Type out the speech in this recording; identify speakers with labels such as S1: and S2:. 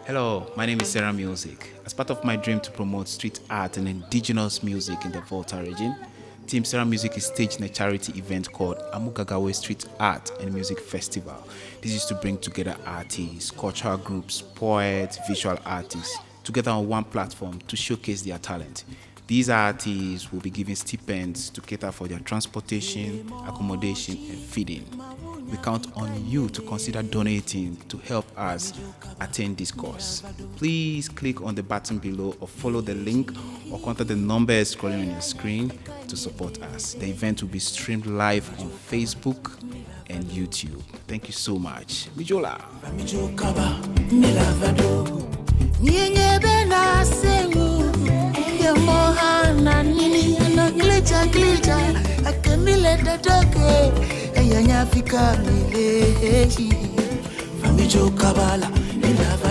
S1: Hello, my name is Seyram Music. As part of my dream to promote street art and indigenous music in the Volta region, Team Seyram Music is staging a charity event called Amugagawe Street Art and Music Festival. This is to bring together artists, cultural groups, poets, visual artists together on one platform to showcase their talent. These artists will be given stipends to cater for their transportation, accommodation, and feeding. We count on you to consider donating to help us attain this cause. Please click on the button below or follow the link or contact the numbers scrolling on your screen to support us. The event will be streamed live on Facebook and YouTube. Thank you so much. Mijola.
S2: Fika mileji, famijo kabala, nilava